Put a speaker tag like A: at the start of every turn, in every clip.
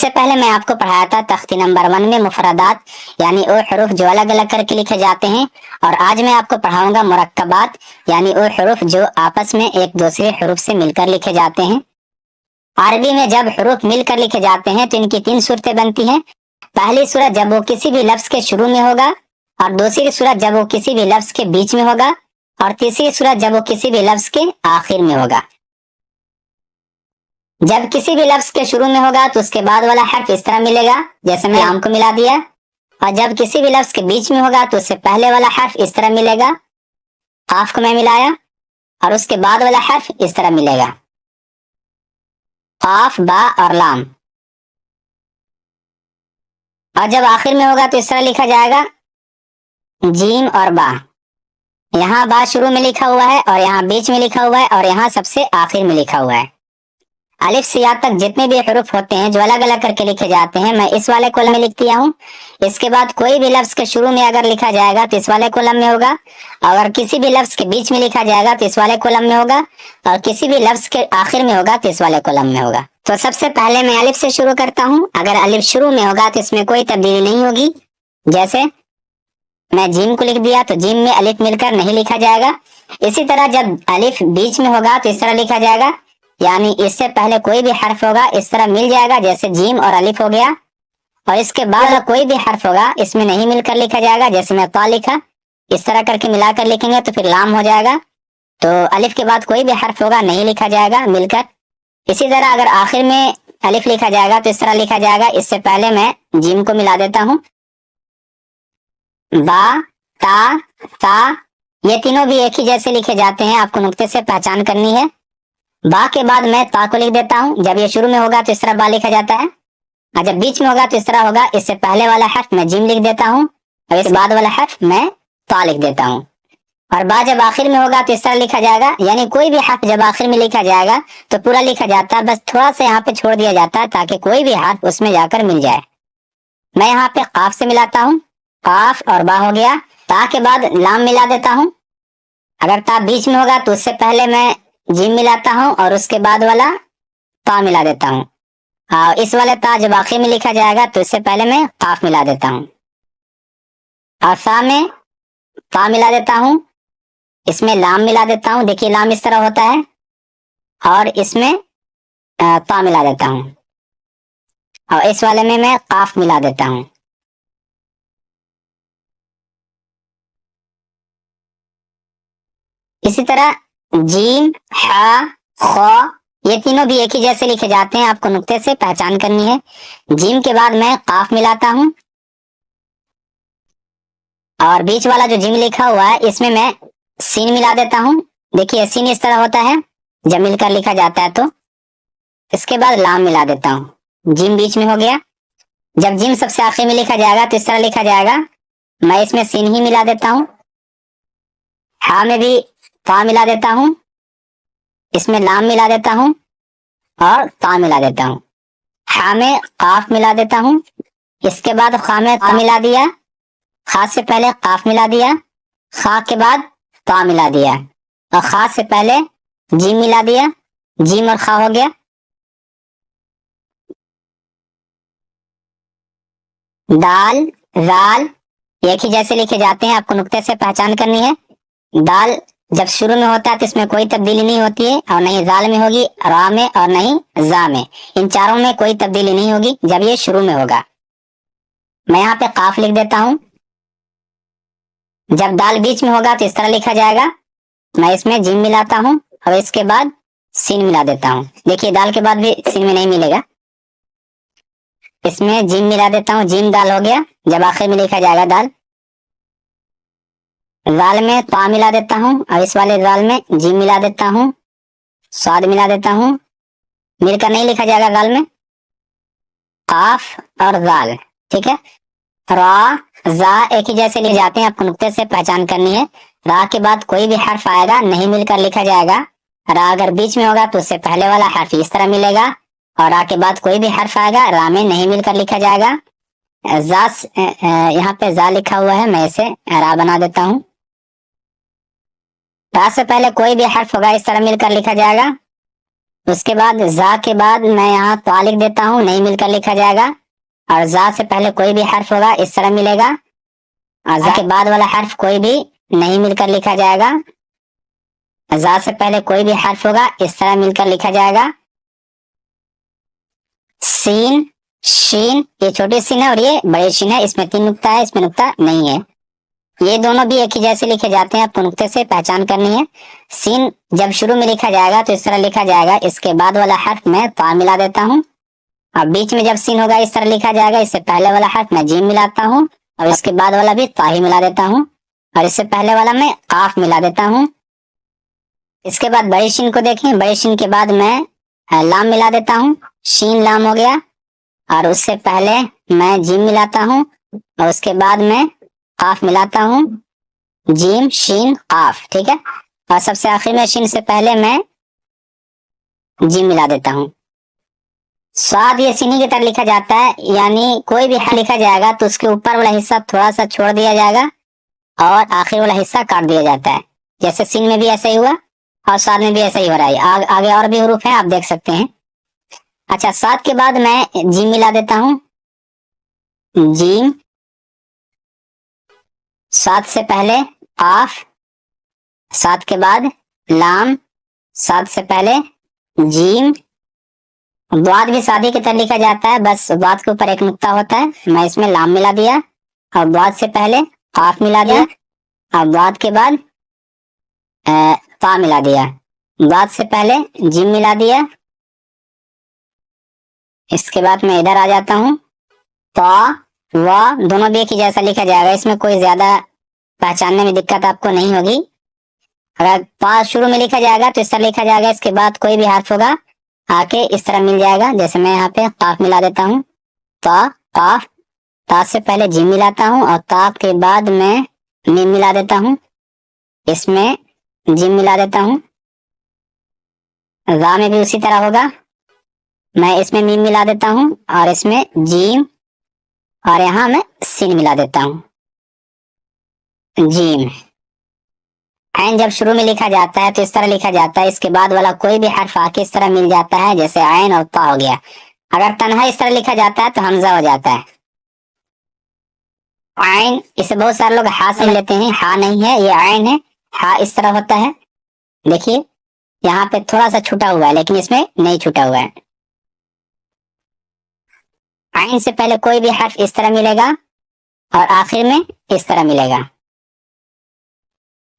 A: سے پہلے میں آپ کو پڑھایا تھا تختی نمبر 1 میں مفردات یعنی وہ حروف جو الگ الگ کر کے لکھے جاتے ہیں، اور آج میں آپ کو پڑھاؤں گا مرکبات یعنی وہ حروف جو آپس میں ایک دوسرے حروف سے مل کر لکھے جاتے ہیں۔ عربی میں جب حروف مل کر لکھے جاتے ہیں تو ان کی 3 صورتیں بنتی ہیں۔ پہلی صورت جب وہ کسی بھی لفظ کے شروع میں ہوگا، اور دوسری صورت جب وہ کسی بھی لفظ کے بیچ میں ہوگا، اور تیسری صورت جب وہ کسی بھی لفظ کے آخر میں ہوگا۔ جب کسی بھی لفظ کے شروع میں ہوگا تو اس کے بعد والا حرف اس طرح ملے گا جیسے میں لام کو ملا دیا، اور جب کسی بھی لفظ کے بیچ میں ہوگا تو اس سے پہلے والا حرف اس طرح ملے گا، قاف کو میں ملایا، اور اس کے بعد والا حرف اس طرح ملے گا، قاف با اور لام۔ اور جب آخر میں ہوگا تو اس طرح لکھا جائے گا جیم اور با۔ یہاں با شروع میں لکھا ہوا ہے، اور یہاں بیچ میں لکھا ہوا ہے، اور یہاں سب سے آخر میں لکھا ہوا ہے۔ الف سے یا تک جتنے بھی حروف ہوتے ہیں جو الگ الگ کر کے لکھے جاتے ہیں میں اس والے کالم میں لکھ دیا ہوں۔ اس کے بعد کوئی بھی لفظ کے شروع میں اگر لکھا جائے گا تو اس والے کالم میں ہوگا، اگر کسی بھی لفظ کے بیچ میں لکھا جائے گا تو اس والے کالم میں ہوگا، اور کسی بھی لفظ کے آخر میں ہوگا تو اس والے کالم میں ہوگا۔ تو سب سے پہلے میں الف سے شروع کرتا ہوں۔ اگر الف شروع میں ہوگا تو اس میں کوئی تبدیلی نہیں ہوگی، جیسے میں جیم کو لکھ دیا تو جیم میں الف مل کر نہیں لکھا جائے گا۔ اسی طرح جب الف بیچ میں ہوگا تو اس طرح لکھا جائے گا، یعنی اس سے پہلے کوئی بھی حرف ہوگا اس طرح مل جائے گا جیسے جیم اور الف ہو گیا، اور اس کے بعد کوئی بھی حرف ہوگا اس میں نہیں مل کر لکھا جائے گا، جیسے میں طا لکھا، اس طرح کر کے ملا کر لکھیں گے تو پھر لام ہو جائے گا۔ تو الف کے بعد کوئی بھی حرف ہوگا نہیں لکھا جائے گا مل کر۔ اسی طرح اگر آخر میں الف لکھا جائے گا تو اس طرح لکھا جائے گا، اس سے پہلے میں جیم کو ملا دیتا ہوں، با تا تا، یہ تینوں بھی ایک ہی جیسے لکھے جاتے ہیں، آپ کو نقطے سے پہچان کرنی ہے۔ با کے بعد میں تا کو لکھ دیتا ہوں، جب یہ شروع میں ہوگا تو اس طرح با لکھا جاتا ہے، اور جب بیچ میں ہوگا تو اس طرح ہوگا، اس سے پہلے والا حرف میں جیم لکھ دیتا ہوں، اور اس بعد والا حرف میں تا لکھ دیتا ہوں۔ اور با جب آخر میں ہوگا تو اس طرح لکھا جائے گا، یعنی کوئی بھی حرف جب آخر میں لکھا جائے گا تو پورا لکھا جاتا ہے، بس تھوڑا سا یہاں پہ چھوڑ دیا جاتا ہے تاکہ کوئی بھی حرف اس میں جا کر مل جائے۔ میں یہاں پہ قاف سے ملاتا ہوں، قاف اور با ہو گیا۔ تا کے بعد لام ملا دیتا ہوں، اگر تا بیچ میں ہوگا تو اس سے پہلے میں جیم ملاتا ہوں اور اس کے بعد والا تا ملا دیتا ہوں، اور اس والے تا جب آخر میں لکھا جائے گا تو اس سے پہلے میں قاف ملا دیتا ہوں، اور سا میں تا ملا دیتا ہوں، اس میں لام ملا دیتا ہوں، دیکھیے لام اس طرح ہوتا ہے، اور اس میں تا ملا دیتا ہوں، اور اس والے میں قاف ملا دیتا ہوں۔ اسی طرح جیم، ہا، خا، یہ تینوں بھی ایک ہی جیسے لکھے جاتے ہیں، آپ کو نقطے سے پہچان کرنی ہے۔ جیم کے بعد میں قاف ملاتا ہوں، اور بیچ والا جو جیم لکھا ہوا ہے اس میں سین ملا دیتا ہوں، دیکھیے سین اس طرح ہوتا ہے جب مل کر لکھا جاتا ہے۔ تو اس کے بعد لام ملا دیتا ہوں، جیم بیچ میں ہو گیا، جب جیم سب سے آخر میں لکھا جائے گا تو اس طرح لکھا جائے گا، میں اس میں سین ہی ملا دیتا ہوں، ہا میں بھی تا ملا دیتا ہوں، اس میں لام ملا دیتا ہوں اور تا ملا دیتا ہوں، ہا میں قاف ملا دیتا ہوں، اس کے بعد خا میں تا ملا دیا، خا سے پہلے قاف ملا دیا، خا کے بعد تا ملا دیا، اور خا سے پہلے جیم ملا دیا، جیم اور خا ہو گیا۔ دال، زال ایک ہی جیسے لکھے جاتے ہیں، آپ کو نقطے سے پہچان کرنی ہے۔ دال جب شروع میں ہوتا ہے تو اس میں کوئی تبدیلی نہیں ہوتی ہے، اور نہ ہی زال میں ہوگی، را میں، اور نہ ہی زا میں، ان چاروں میں کوئی تبدیلی نہیں ہوگی جب یہ شروع میں ہوگا۔ میں یہاں پہ قاف لکھ دیتا ہوں، جب دال بیچ میں ہوگا تو اس طرح لکھا جائے گا، میں اس میں جیم ملاتا ہوں اور اس کے بعد سین ملا دیتا ہوں، دیکھیے دال کے بعد بھی سین میں نہیں ملے گا، اس میں جیم ملا دیتا ہوں، جیم دال ہو گیا، جب آخر میں لکھا جائے گا دال۔ زال میں تا ملا دیتا ہوں، اور اس والے زال میں جیم ملا دیتا ہوں، سواد ملا دیتا ہوں، مل کر نہیں لکھا جائے گا زال میں، قاف اور زال، ٹھیک ہے۔ را، زا ایک ہی جیسے لکھے جاتے ہیں، آپ کو نقطے سے پہچان کرنی ہے۔ را کے بعد کوئی بھی حرف آئے گا نہیں مل کر لکھا جائے گا، را اگر بیچ میں ہوگا تو اس سے پہلے والا حرف اس طرح ملے گا، اور را کے بعد کوئی بھی حرف آئے گا را میں نہیں مل کر لکھا جائے گا۔ یہاں پہ زا لکھا ہوا ہے، میں اسے را بنا دیتا ہوں، را سے پہلے کوئی بھی حرف ہوگا اس طرح مل کر لکھا جائے گا، اس کے بعد زا کے بعد میں یہاں طا لکھ دیتا ہوں، نہیں مل کر لکھا جائے گا، اور زا سے پہلے کوئی بھی حرف ہوگا اس طرح ملے گا، اور زا کے بعد والا حرف کوئی بھی نہیں مل کر لکھا جائے گا، زا سے پہلے کوئی بھی حرف ہوگا اس طرح مل کر لکھا جائے گا۔ سین، شین، یہ چھوٹی سین ہے اور یہ بڑی شین ہے، اس میں 3 نقطہ ہے، اس میں نقطہ نہیں ہے، یہ دونوں بھی ایک ہی جیسے لکھے جاتے ہیں، آپ کو نقطے سے پہچان کرنی ہے۔ سین جب شروع میں لکھا جائے گا تو اس طرح لکھا جائے گا، اس کے بعد والا حرف میں طا ملا دیتا ہوں، اور بیچ میں جب سین ہوگا اس طرح لکھا جائے گا، اس سے پہلے والا حرف میں جیم ملاتا ہوں، اور اس کے بعد والا بھی طا ہی ملا دیتا ہوں، اور اس سے پہلے والا میں قاف ملا دیتا ہوں۔ اس کے بعد بڑی شین کو دیکھیں، بڑی شین کے بعد میں لام ملا دیتا ہوں، شین لام ہو گیا، اور اس سے پہلے میں جیم ملاتا ہوں، اور اس کے بعد میں قاف ملاتا ہوں، جیم شین قاف، ٹھیک ہے، اور سب سے آخر میں شین سے پہلے میں جیم ملا دیتا ہوں۔ سواد یہ سینی کی طرح لکھا جاتا ہے، یعنی کوئی بھی حرف لکھا جائے گا تو اس کے اوپر والا حصہ تھوڑا سا چھوڑ دیا جائے گا اور آخر والا حصہ کاٹ دیا جاتا ہے، جیسے سین میں بھی ایسا ہی ہوا اور سواد میں بھی ایسا ہی ہو رہا ہے، آگے اور بھی حروف ہیں آپ دیکھ سکتے ہیں۔ اچھا، سواد کے بعد میں جیم ملا دیتا ہوں، جیم، سواد سے پہلے قاف، سواد کے بعد لام، سواد سے پہلے جیم، ضاد بھی سادی کی طرح لکھا جاتا ہے، بس ضاد کے اوپر ایک نقطہ ہوتا ہے، میں اس میں لام ملا دیا، اور ضاد سے پہلے قاف ملا دیا، اور ضاد کے بعد طا ملا دیا، ضاد سے پہلے جیم ملا دیا۔ اس کے بعد میں ادھر آ جاتا ہوں، طا وا دونوں بھی ایک ہی جیسا لکھا جائے گا، اس میں کوئی زیادہ پہچاننے میں دقت آپ کو نہیں ہوگی۔ اگر طا شروع میں لکھا جائے گا تو اس طرح لکھا جائے گا، اس کے بعد کوئی بھی حرف ہوگا آ کے اس طرح مل جائے گا، جیسے میں یہاں پہ قاف ملا دیتا ہوں، طا قاف، طا سے پہلے جیم ملاتا ہوں، اور طا کے بعد میں میم ملا دیتا ہوں، اس میں جیم ملا دیتا ہوں۔ را میں بھی اسی طرح ہوگا، میں اس میں میم ملا دیتا ہوں اور اس میں جیم، اور یہاں میں سین ملا دیتا ہوں، جیم۔ عین جب شروع میں لکھا جاتا ہے تو اس طرح لکھا جاتا ہے، اس کے بعد والا کوئی بھی حرف آ کے اس طرح مل جاتا ہے، جیسے عین اور طا ہو گیا۔ اگر تنہا اس طرح لکھا جاتا ہے تو حمزہ ہو جاتا ہے، عین، اسے بہت سارے لوگ ہا سمجھ لیتے ہیں، ہا نہیں ہے، یہ عین ہے، ہا اس طرح ہوتا ہے، دیکھیے یہاں پہ تھوڑا سا چھوٹا ہوا ہے لیکن اس میں نہیں چھوٹا ہوا ہے۔ عین سے پہلے کوئی بھی حرف اس طرح ملے گا اور آخر میں اس طرح ملے گا،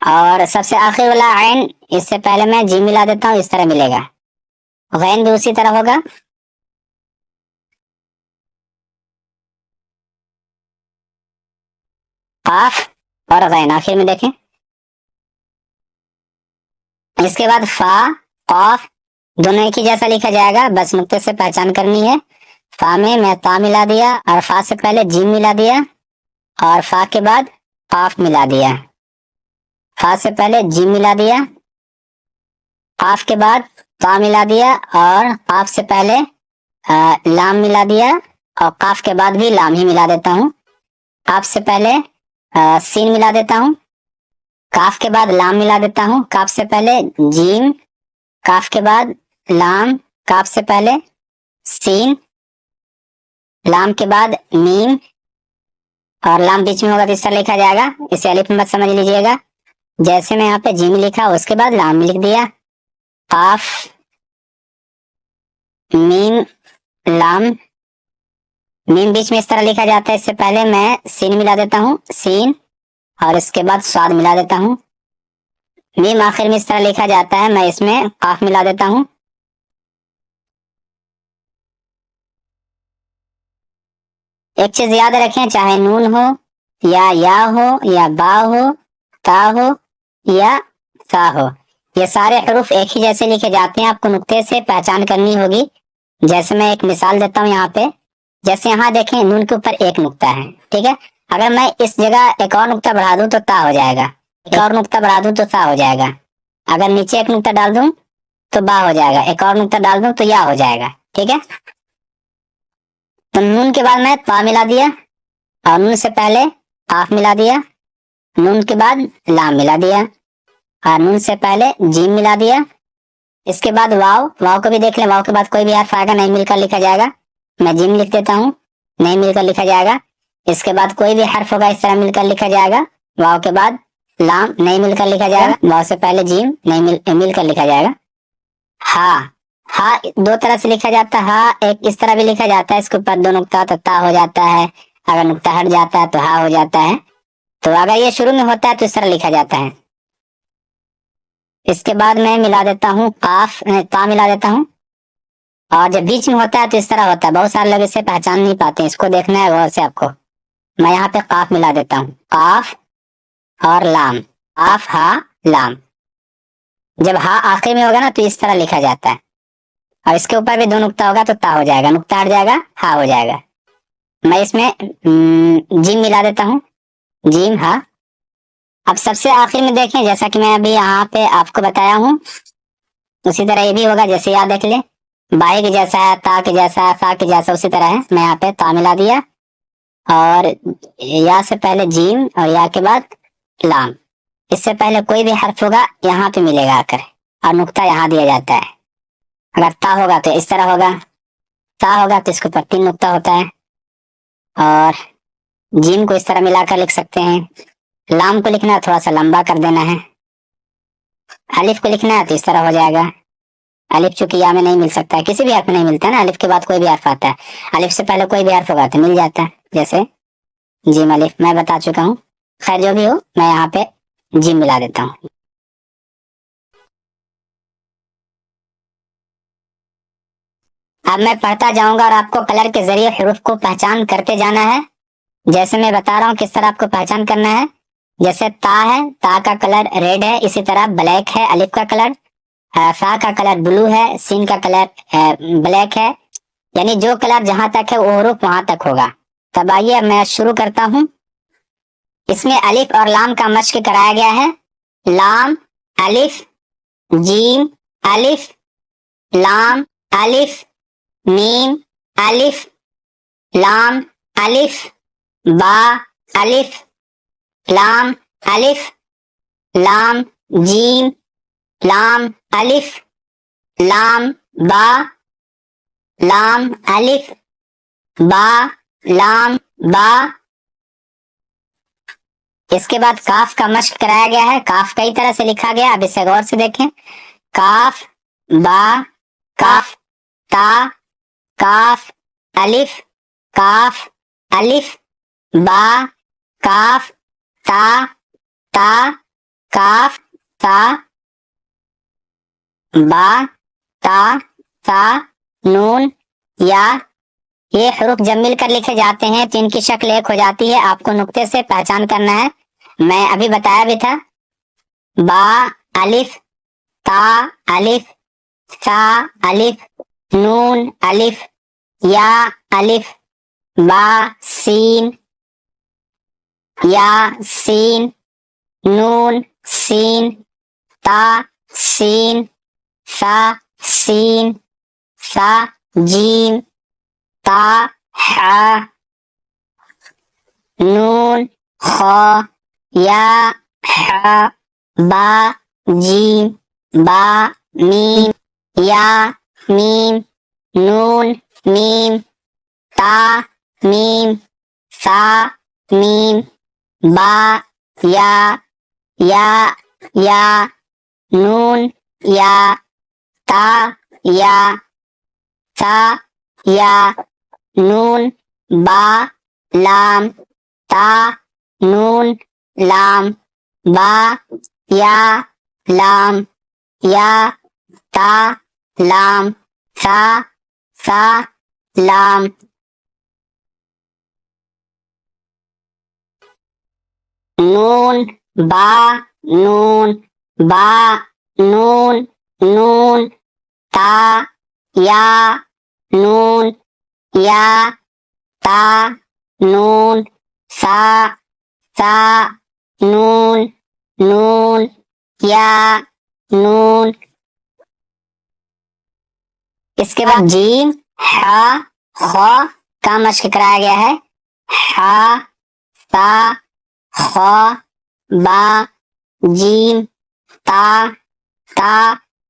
A: اور سب سے آخر والا عین اس سے پہلے میں جیم ملا دیتا ہوں، اس طرح ملے گا۔ غین بھی اسی طرح ہوگا، قاف اور غین آخر میں دیکھیں۔ اس کے بعد فا، قاف دونوں ایک ہی جیسا لکھا جائے گا، بس نقطے سے پہچان کرنی ہے۔ فا میں طا ملا دیا، اور فا سے پہلے جیم ملا دیا، اور فا کے بعد قاف ملا دیا، فا سے پہلے جیم ملا دیا، قاف کے بعد طا ملا دیا، اور قاف سے پہلے لام ملا دیا، اور قاف کے بعد بھی لام ہی ملا دیتا ہوں، قاف سے پہلے سین ملا دیتا ہوں، کاف کے بعد لام ملا دیتا ہوں، کاف سے پہلے جیم، کاف کے بعد لام، کاف سے پہلے سین، لام کے بعد میم، اور لام بیچ میں ہوگا تو اس طرح لکھا جائے گا، اسے الف مت سمجھ لیجئے گا، جیسے میں یہاں پہ جیم لکھا اس کے بعد لام لکھ دیا، قاف میم لام، میم بیچ میں اس طرح لکھا جاتا ہے، اس سے پہلے میں سین ملا دیتا ہوں، سین، اور اس کے بعد سواد ملا دیتا ہوں، میم آخر میں اس طرح لکھا جاتا ہے، میں اس میں قاف ملا دیتا ہوں۔ ایک چیز یاد رکھیں، چاہے نون ہو یا ہو یا با ہو، تا ہو یا سا ہو، یہ سارے حروف ایک ہی جیسے لکھے جاتے ہیں، آپ کو نقطے سے پہچان کرنی ہوگی۔ جیسے میں ایک مثال دیتا ہوں یہاں پہ، جیسے یہاں دیکھیں نون کے اوپر ایک نقطہ ہے، ٹھیک ہے، اگر میں اس جگہ ایک اور نقطہ بڑھا دوں تو تا ہو جائے گا، ایک اور نقطہ بڑھا دوں تو سا ہو جائے گا، اگر نیچے ایک نقطہ ڈال دوں تو با ہو جائے گا، ایک اور نقطہ ڈال دوں تو یا ہو جائے گا، ٹھیک ہے۔ تو نون کے بعد میں طا ملا دیا، اور نون سے پہلے قاف ملا دیا، نون کے بعد لام ملا دیا، اور نون سے پہلے جیم ملا دیا، اس کے بعد واو، واو کو بھی دیکھ لیں، واو کے بعد کوئی بھی حرف آئے گا نہیں مل کر لکھا جائے گا. میں جیم لکھ دیتا ہوں، نہیں مل کر لکھا جائے گا. اس کے بعد کوئی بھی حرف ہوگا اس طرح مل کر لکھا جائے گا. واو کے بعد لام نہیں مل کر لکھا جائے گا، واو سے پہلے جیم نہیں مل کر لکھا جائے گا. ہا، ہا دو طرح سے لکھا جاتا ہے. ہا ایک اس طرح بھی لکھا جاتا ہے، اس کے اوپر دو نقطہ تو تا ہو جاتا ہے. اگر نقطہ ہٹ جاتا ہے تو ہا ہو جاتا ہے. تو اگر یہ شروع میں ہوتا ہے تو اس طرح لکھا جاتا ہے. اس کے بعد میں ملا دیتا ہوں قاف، تا ملا دیتا ہوں. اور جب بیچ میں ہوتا ہے تو اس طرح ہوتا ہے. بہت سارے لوگ اسے پہچان نہیں پاتے ہیں، اس کو دیکھنا ہے غور سے آپ کو. میں یہاں پہ قاف ملا دیتا ہوں، قاف اور لام، قاف ہا لام. جب ہا آخر میں ہوگا نا تو اس طرح لکھا جاتا ہے. اور اس کے اوپر بھی دو نقطہ ہوگا تو تا ہو جائے گا، نقطہ ہٹ جائے گا ہا ہو جائے گا. میں اس میں جیم ملا دیتا ہوں، جیم ہا. اب سب سے آخر میں دیکھیں، جیسا کہ میں ابھی یہاں پہ آپ کو بتایا ہوں اسی طرح یہ بھی ہوگا. جیسے یاد دیکھ لیں، بائی کے جیسا ہے، تا کے جیسا ہے، فا کے جیسا اسی طرح ہے. میں یہاں پہ تا ملا دیا اور یا سے پہلے جیم اور یا کے بعد لام. اس سے پہلے کوئی بھی حرف ہوگا یہاں پہ ملے گا آ کر، اور نقطہ یہاں دیا جاتا ہے. اگر تا ہوگا تو اس طرح ہوگا، تا ہوگا تو اس کے اوپر 3 نقطہ ہوتا ہے. اور جیم کو اس طرح ملا کر لکھ سکتے ہیں. لام کو لکھنا ہے تھوڑا سا لمبا کر دینا ہے. الف کو لکھنا ہے تو اس طرح ہو جائے گا. الف چونکہ یا میں نہیں مل سکتا ہے، کسی بھی حرف میں نہیں ملتا ہے نا، الف کے بعد کوئی بھی حرف آتا ہے. الف سے پہلے کوئی بھی حرف ہوگا تو مل جاتا ہے، جیسے جیم الف میں بتا چکا ہوں. خیر جو بھی ہو، میں یہاں پہ جیم ملا دیتا ہوں. اب میں پڑھتا جاؤں گا اور آپ کو کلر کے ذریعے حروف کو پہچان کرتے جانا ہے. جیسے میں بتا رہا ہوں کس طرح آپ کو پہچان کرنا ہے. جیسے تا ہے، تا کا کلر ریڈ ہے، اسی طرح بلیک ہے الف کا کلر. فا کا کلر بلو ہے، سین کا کلر بلیک ہے. یعنی جو کلر جہاں تک ہے وہ حروف وہاں تک ہوگا. تب آئیے میں شروع کرتا ہوں. اس میں الف اور لام کا مشق کرایا گیا ہے. لام الف، جیم الف، لام الف، میم الف، لام الف، با الف، لام الف، لام جیم، لام الف، لام با، لام الف، با، لام با. اس کے بعد کاف کا مشق کرایا گیا ہے. کاف کئی طرح سے لکھا گیا، اب اسے غور سے دیکھیں. کاف، با، کاف، تا، کاف، الف، کاف، الف، با، کاف، تا، تا، کاف، تا، با، تا، تا، نون، یا. یہ حروف جب مل کر لکھے جاتے ہیں تو ان کی شکل ایک ہو جاتی ہے. آپ کو نقطے سے پہچان کرنا ہے. میں ابھی بتایا بھی تھا. با الف، تا الف، سا الف، نون الف، یا الف، با سین، یا سین، نون سین، تا سین، سا سین، سا جیم، تا حا، نون خا، یا حا، با جیم، با میم، یا میم، نون میم، تا میم، سا میم، با یا، نون یا، تا یا، سا یا، نون، با لام، تا نون لام، با یا لام، یا تا لام، سا لام. نون با، نون با، نون، نون، تا یا، نون یا، تا نون، سا نون، نون یا، نون. اس کے بعد جیم، ہا، خا کا مشق کرایا گیا ہے. ہا، تا، خا، با، جیم، تا،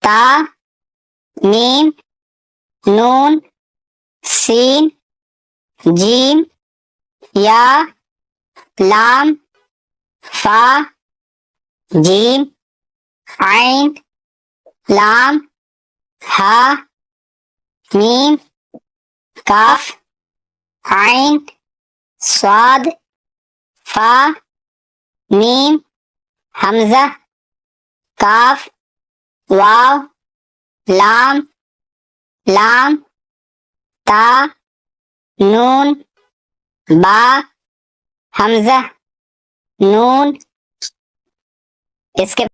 A: تا میم نون سین جیم یا لام فا جیم عین لام ہا میم کاف عین صاد فا میم حمزہ کاف واو لام لام تا نون با حمزہ نون. اس کے